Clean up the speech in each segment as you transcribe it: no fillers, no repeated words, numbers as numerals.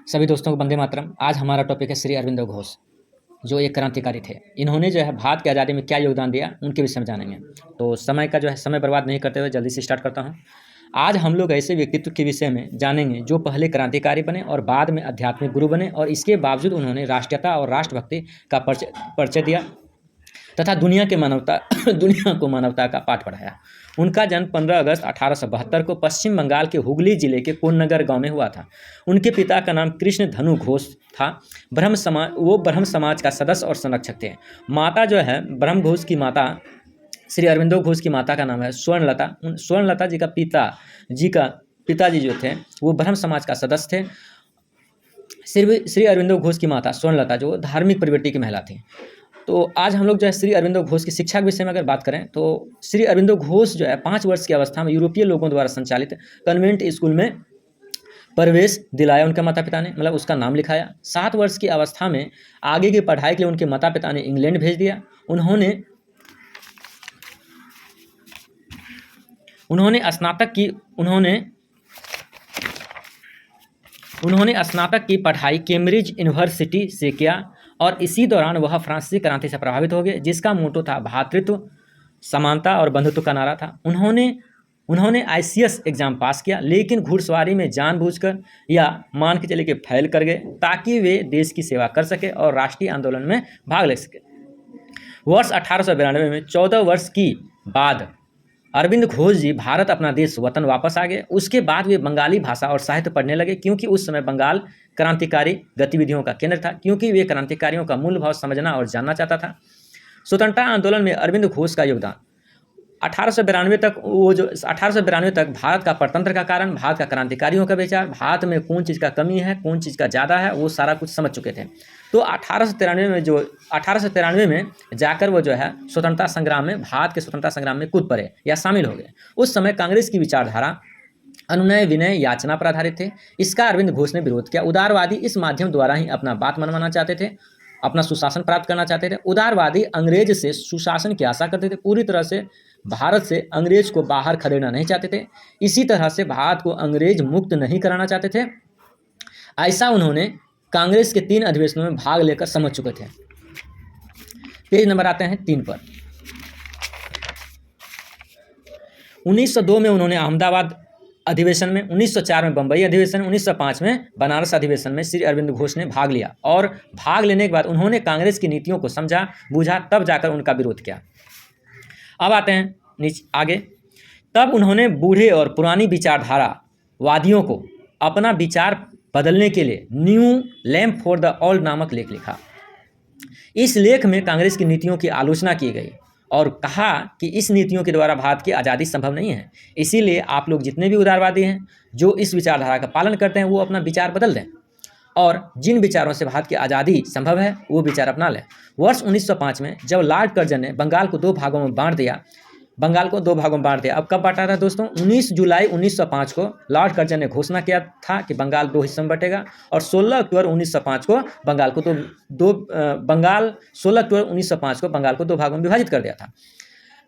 सभी दोस्तों को वंदे मातरम। आज हमारा टॉपिक है श्री अरविंदो घोष, जो एक क्रांतिकारी थे। इन्होंने जो है भारत की आज़ादी में क्या योगदान दिया, उनके विषय में जानेंगे। तो समय का जो है समय बर्बाद नहीं करते हुए जल्दी से स्टार्ट करता हूँ। आज हम लोग ऐसे व्यक्तित्व के विषय में जानेंगे जो पहले क्रांतिकारी बने और बाद में आध्यात्मिक गुरु बने, और इसके बावजूद उन्होंने राष्ट्रीयता और राष्ट्रभक्ति का परिचय दिया तथा दुनिया को मानवता का पाठ पढ़ाया। उनका जन्म 15 अगस्त 1872 को पश्चिम बंगाल के हुगली जिले के कोन्नगर गांव में हुआ था। उनके पिता का नाम कृष्ण धनु घोष था। ब्रह्म समाज का सदस्य और संरक्षक थे। माता जो है ब्रह्म घोष की माता, श्री अरविंदो घोष की माता का नाम है स्वर्णलता। स्वर्णलता जी का पिताजी जो थे वो ब्रह्म समाज का सदस्य थे। श्री अरविंदो घोष की माता स्वर्णलता जो धार्मिक प्रवृत्ति की महिला थी। तो आज हम लोग जो है श्री अरविंदो घोष की शिक्षा के विषय में अगर बात करें तो श्री अरविंदो घोष जो है 5 वर्ष की अवस्था में यूरोपीय लोगों द्वारा संचालित कन्वेंट स्कूल में प्रवेश दिलाया उनके माता पिता ने, मतलब उसका नाम लिखाया। 7 वर्ष की अवस्था में आगे की पढ़ाई के लिए उनके माता पिता ने इंग्लैंड भेज दिया। उन्होंने स्नातक की पढ़ाई कैम्ब्रिज यूनिवर्सिटी से किया, और इसी दौरान वह फ्रांसीसी क्रांति से प्रभावित हो गए, जिसका मोटो था भ्रातृत्व, समानता और बंधुत्व का नारा था। उन्होंने ICS एग्जाम पास किया, लेकिन घुड़सवारी में जानबूझकर या मान के चले कि फैल कर गए ताकि वे देश की सेवा कर सके और राष्ट्रीय आंदोलन में भाग ले सके। वर्ष 1892 में 14 वर्ष की बाद अरविंद घोष जी भारत अपना देश वतन वापस आ गए। उसके बाद वे बंगाली भाषा और साहित्य पढ़ने लगे, क्योंकि उस समय बंगाल क्रांतिकारी गतिविधियों का केंद्र था, क्योंकि वे क्रांतिकारियों का मूल भाव समझना और जानना चाहता था। स्वतंत्रता आंदोलन में अरविंद घोष का योगदान 1892 तक भारत का परतंत्र का कारण, भारत का क्रांतिकारियों का विचार, भारत में कौन चीज़ का कमी है, कौन चीज़ का ज़्यादा है, वो सारा कुछ समझ चुके थे। तो 1893 में जाकर वो जो है स्वतंत्रता संग्राम में, भारत के स्वतंत्रता संग्राम में कूद पड़े या शामिल हो गए। उस समय कांग्रेस की विचारधारा अनुनय, विनय, याचना पर आधारित थे। इसका अरविंद घोष ने विरोध किया। उदारवादी इस माध्यम द्वारा ही अपना बात मनवाना चाहते थे, अपना सुशासन प्राप्त करना चाहते थे। उदारवादी अंग्रेज से सुशासन की आशा करते थे, पूरी तरह से भारत से अंग्रेज को बाहर खदेड़ना नहीं चाहते थे। इसी तरह से भारत को अंग्रेज मुक्त नहीं कराना चाहते थे। ऐसा उन्होंने कांग्रेस के 3 अधिवेशनों में भाग लेकर समझ चुके थे। पेज नंबर आते हैं 3 पर। 1902 में उन्होंने अहमदाबाद अधिवेशन में, 1904 में बम्बई अधिवेशन, 1905 में बनारस अधिवेशन में श्री अरविंद घोष ने भाग लिया, और भाग लेने के बाद उन्होंने कांग्रेस की नीतियों को समझा बूझा, तब जाकर उनका विरोध किया। अब आते हैं नीचे आगे। तब उन्होंने बूढ़े और पुरानी विचारधारा वादियों को अपना विचार बदलने के लिए new lamp for the old नामक लेख लिखा। इस लेख में कांग्रेस की नीतियों की आलोचना की गई और कहा कि इस नीतियों के द्वारा भारत की आज़ादी संभव नहीं है। इसीलिए आप लोग जितने भी उदारवादी हैं जो इस विचारधारा का पालन करते हैं, वो अपना विचार बदल दें, और जिन विचारों से भारत की आज़ादी संभव है वो विचार अपना लें। वर्ष 1905 में जब लॉर्ड कर्जन ने बंगाल को 2 भागों में बांट दिया, अब कब बांटा था दोस्तों? 19 जुलाई 1905 को लॉर्ड कर्जन ने घोषणा किया था कि बंगाल 2 हिस्सों में बटेगा, और 16 अक्टूबर 1905 को बंगाल को 2 भागों में विभाजित कर दिया था।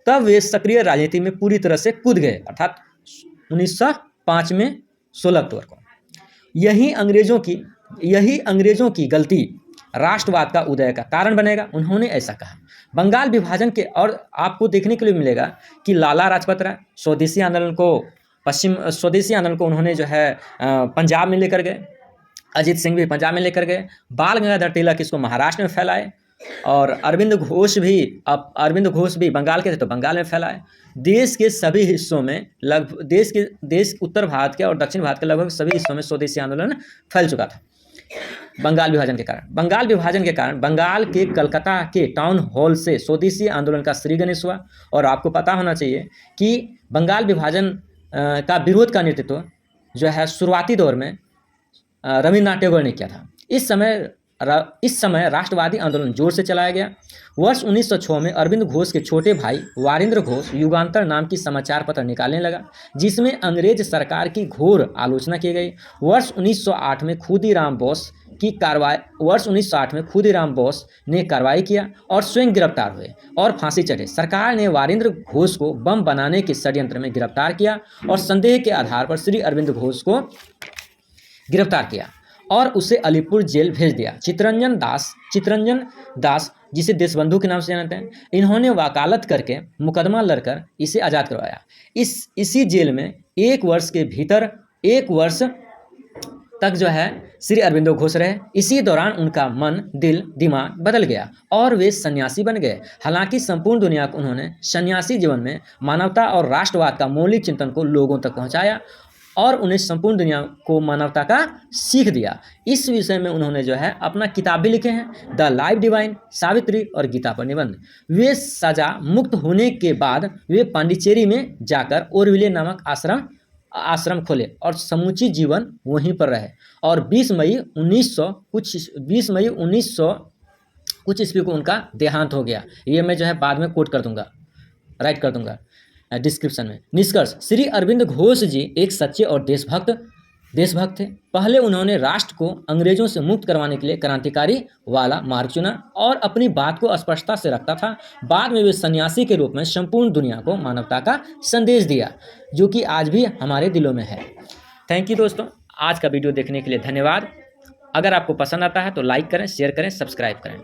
तब वे सक्रिय राजनीति में पूरी तरह से कूद गए, अर्थात 1905 में 16 अक्टूबर को। यही अंग्रेजों की गलती राष्ट्रवाद का उदय का कारण बनेगा, उन्होंने ऐसा कहा। बंगाल विभाजन के, और आपको देखने के लिए मिलेगा कि लाला लाजपत राय स्वदेशी आंदोलन को उन्होंने जो है पंजाब में लेकर गए, अजीत सिंह भी पंजाब में लेकर गए, बाल गंगाधर तिलक इसको महाराष्ट्र में फैलाए, और अरविंद घोष भी बंगाल के थे तो बंगाल में फैलाए। देश के सभी हिस्सों में देश उत्तर भारत के और दक्षिण भारत के लगभग सभी हिस्सों में स्वदेशी आंदोलन फैल चुका था। बंगाल विभाजन के कारण बंगाल के कलकत्ता के टाउन हॉल से स्वदेशी आंदोलन का श्री गणेश हुआ। और आपको पता होना चाहिए कि बंगाल विभाजन का विरोध का नेतृत्व जो है शुरुआती दौर में रविन्द्रनाथ टैगोर ने किया था। इस समय राष्ट्रवादी आंदोलन जोर से चलाया गया। वर्ष 1906 में अरविंद घोष के छोटे भाई वारिंद्र घोष युगांतर नाम की समाचार पत्र निकालने लगा, जिसमें अंग्रेज सरकार की घोर आलोचना की गई। वर्ष 1908 में खुदीराम बोस ने कार्रवाई किया और स्वयं गिरफ्तार हुए और फांसी चढ़े। सरकार ने वारिंद्र घोष को बम बनाने के षड्यंत्र में गिरफ्तार किया और संदेह के आधार पर श्री अरविंद घोष को गिरफ्तार किया और उसे अलीपुर जेल भेज दिया। चित्तरंजन दास जिसे देशबंधु के नाम से जानते हैं, इन्होंने वकालत करके मुकदमा लड़कर इसे आज़ाद करवाया। इसी जेल में 1 वर्ष के भीतर 1 वर्ष तक जो है श्री अरबिंदो घोष रहे। इसी दौरान उनका मन, दिल, दिमाग बदल गया और वे सन्यासी बन गए। हालांकि संपूर्ण दुनिया को उन्होंने सन्यासी जीवन में मानवता और राष्ट्रवाद का मौलिक चिंतन को लोगों तक पहुंचाया और उन्हें संपूर्ण दुनिया को मानवता का सीख दिया। इस विषय में उन्होंने जो है अपना किताब भी लिखे हैं, द लाइफ डिवाइन, सावित्री और गीता पर निबंध। वे सजा मुक्त होने के बाद वे पांडिचेरी में जाकर ओरविले नामक आश्रम खोले और समूची जीवन वहीं पर रहे और 20 मई 1900 कुछ ईस्वी को उनका देहांत हो गया। ये मैं जो है बाद में कोट कर दूंगा, राइट कर दूंगा डिस्क्रिप्शन में। निष्कर्ष, श्री अरविंद घोष जी एक सच्चे और देशभक्त थे। पहले उन्होंने राष्ट्र को अंग्रेजों से मुक्त करवाने के लिए क्रांतिकारी वाला मार्ग चुना और अपनी बात को स्पष्टता से रखता था। बाद में वे सन्यासी के रूप में संपूर्ण दुनिया को मानवता का संदेश दिया, जो कि आज भी हमारे दिलों में है। थैंक यू दोस्तों, आज का वीडियो देखने के लिए धन्यवाद। अगर आपको पसंद आता है तो लाइक करें, शेयर करें, सब्सक्राइब करें।